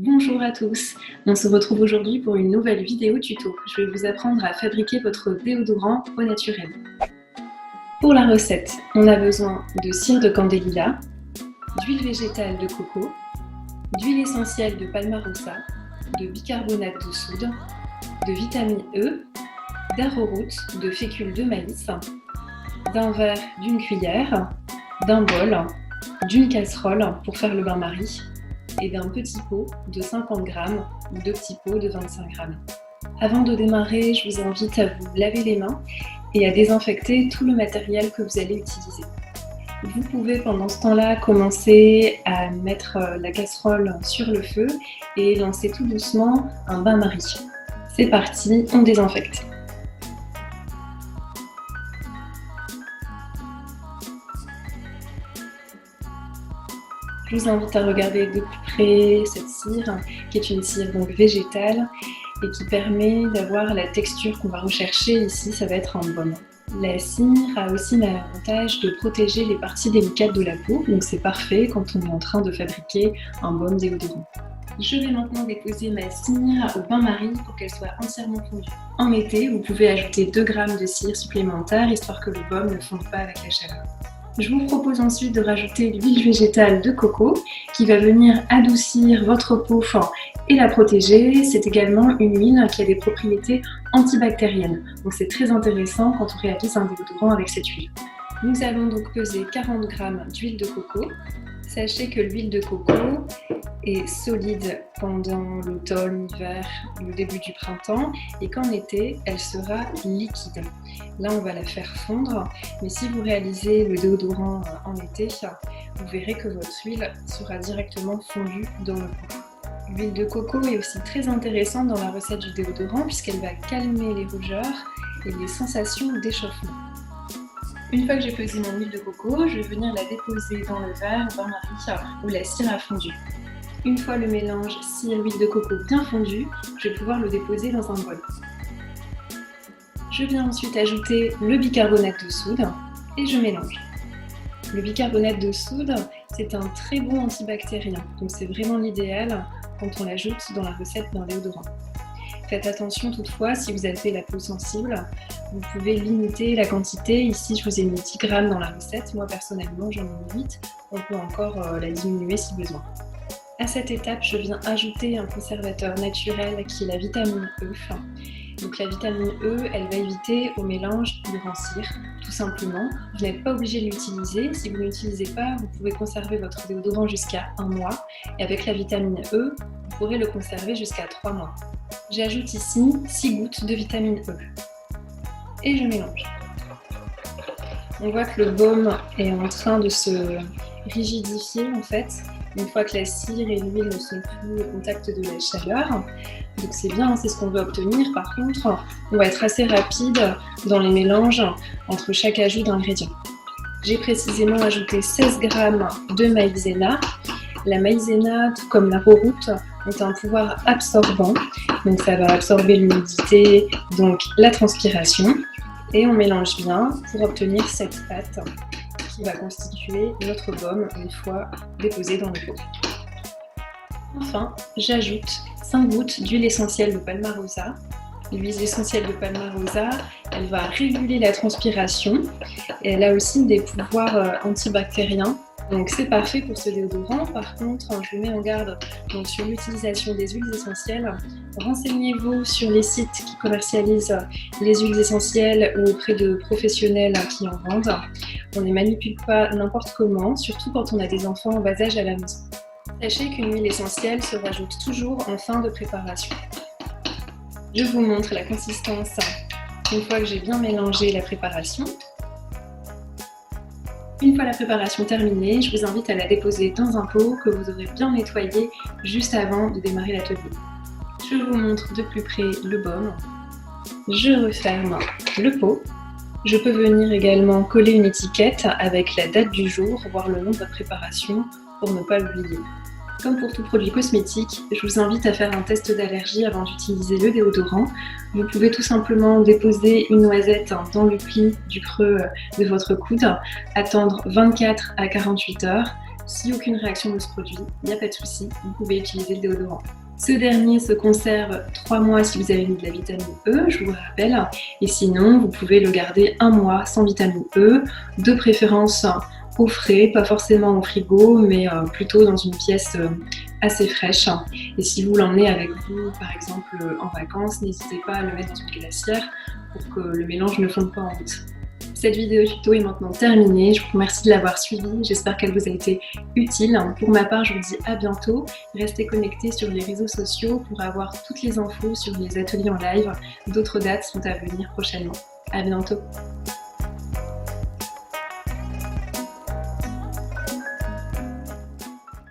Bonjour à tous, on se retrouve aujourd'hui pour une nouvelle vidéo tuto. Je vais vous apprendre à fabriquer votre déodorant au naturel. Pour la recette, on a besoin de cire de candélia, d'huile végétale de coco, d'huile essentielle de palmarosa, de bicarbonate de soude, de vitamine E, d'arrowroot, de fécule de maïs, d'un verre d'une cuillère, d'un bol, d'une casserole pour faire le bain-marie et d'un petit pot de 50 g ou deux petits pots de 25 g. Avant de démarrer, je vous invite à vous laver les mains et à désinfecter tout le matériel que vous allez utiliser. Vous pouvez pendant ce temps-là commencer à mettre la casserole sur le feu et lancer tout doucement un bain-marie. C'est parti, on désinfecte. Je vous invite à regarder de plus près cette cire, qui est une cire donc végétale et qui permet d'avoir la texture qu'on va rechercher ici, ça va être un baume. La cire a aussi l'avantage de protéger les parties délicates de la peau, donc c'est parfait quand on est en train de fabriquer un baume déodorant. Je vais maintenant déposer ma cire au bain-marie pour qu'elle soit entièrement fondue. En été, vous pouvez ajouter 2 g de cire supplémentaire, histoire que le baume ne fonde pas avec la chaleur. Je vous propose ensuite de rajouter l'huile végétale de coco qui va venir adoucir votre peau et la protéger. C'est également une huile qui a des propriétés antibactériennes. Donc c'est très intéressant quand on réalise un déodorant avec cette huile. Nous allons donc peser 40 g d'huile de coco. Sachez que l'huile de coco est solide pendant l'automne, l'hiver, le début du printemps et qu'en été, elle sera liquide. Là, on va la faire fondre, mais si vous réalisez le déodorant en été, vous verrez que votre huile sera directement fondue dans le pot. L'huile de coco est aussi très intéressante dans la recette du déodorant puisqu'elle va calmer les rougeurs et les sensations d'échauffement. Une fois que j'ai pesé mon huile de coco, je vais venir la déposer dans le verre ou bain-marie où la cire a fondu. Une fois le mélange cire-huile de coco bien fondu, je vais pouvoir le déposer dans un bol. Je viens ensuite ajouter le bicarbonate de soude et je mélange. Le bicarbonate de soude, c'est un très bon antibactérien, donc c'est vraiment l'idéal quand on l'ajoute dans la recette d'un déodorant. Faites attention toutefois, si vous avez la peau sensible, vous pouvez limiter la quantité. Ici, je vous ai mis 10 g dans la recette. Moi, personnellement, j'en ai mis 8. On peut encore la diminuer si besoin. À cette étape, je viens ajouter un conservateur naturel qui est la vitamine E. Donc la vitamine E, elle va éviter au mélange de rancir, tout simplement. Vous n'êtes pas obligé de l'utiliser. Si vous ne l'utilisez pas, vous pouvez conserver votre déodorant jusqu'à 1 mois. Et avec la vitamine E, vous pourrez le conserver jusqu'à 3 mois. J'ajoute ici 6 gouttes de vitamine E et je mélange. On voit que le baume est en train de se rigidifier en fait, une fois que la cire et l'huile ne sont plus au contact de la chaleur. Donc c'est bien, c'est ce qu'on veut obtenir. Par contre, on va être assez rapide dans les mélanges entre chaque ajout d'ingrédients. J'ai précisément ajouté 16 g de maïzena. La maïzena, tout comme l'arrowroot, ont un pouvoir absorbant, donc ça va absorber l'humidité, donc la transpiration, et on mélange bien pour obtenir cette pâte qui va constituer notre baume une fois déposé dans le pot. Enfin, j'ajoute 5 gouttes d'huile essentielle de palmarosa. L'huile essentielle de palmarosa, elle va réguler la transpiration et elle a aussi des pouvoirs antibactériens. Donc c'est parfait pour ce déodorant. Par contre, je vous mets en garde donc, sur l'utilisation des huiles essentielles. Renseignez-vous sur les sites qui commercialisent les huiles essentielles ou auprès de professionnels qui en vendent. On ne les manipule pas n'importe comment, surtout quand on a des enfants en bas âge à la maison. Sachez qu'une huile essentielle se rajoute toujours en fin de préparation. Je vous montre la consistance une fois que j'ai bien mélangé la préparation. Une fois la préparation terminée, je vous invite à la déposer dans un pot que vous aurez bien nettoyé juste avant de démarrer l'atelier. Je vous montre de plus près le baume. Je referme le pot. Je peux venir également coller une étiquette avec la date du jour, voire le nom de votre préparation pour ne pas l'oublier. Comme pour tout produit cosmétique, je vous invite à faire un test d'allergie avant d'utiliser le déodorant. Vous pouvez tout simplement déposer une noisette dans le pli du creux de votre coude, attendre 24 à 48 heures, Si aucune réaction ne se produit, il n'y a pas de souci, vous pouvez utiliser le déodorant. Ce dernier se conserve 3 mois si vous avez mis de la vitamine E, je vous le rappelle, et sinon vous pouvez le garder 1 mois sans vitamine E, de préférence au frais, pas forcément au frigo, mais plutôt dans une pièce assez fraîche. Et si vous l'emmenez avec vous, par exemple en vacances, n'hésitez pas à le mettre dans une glacière pour que le mélange ne fonde pas en route. Cette vidéo tuto est maintenant terminée, je vous remercie de l'avoir suivie, j'espère qu'elle vous a été utile. Pour ma part, je vous dis à bientôt, restez connectés sur les réseaux sociaux pour avoir toutes les infos sur les ateliers en live, d'autres dates sont à venir prochainement. À bientôt.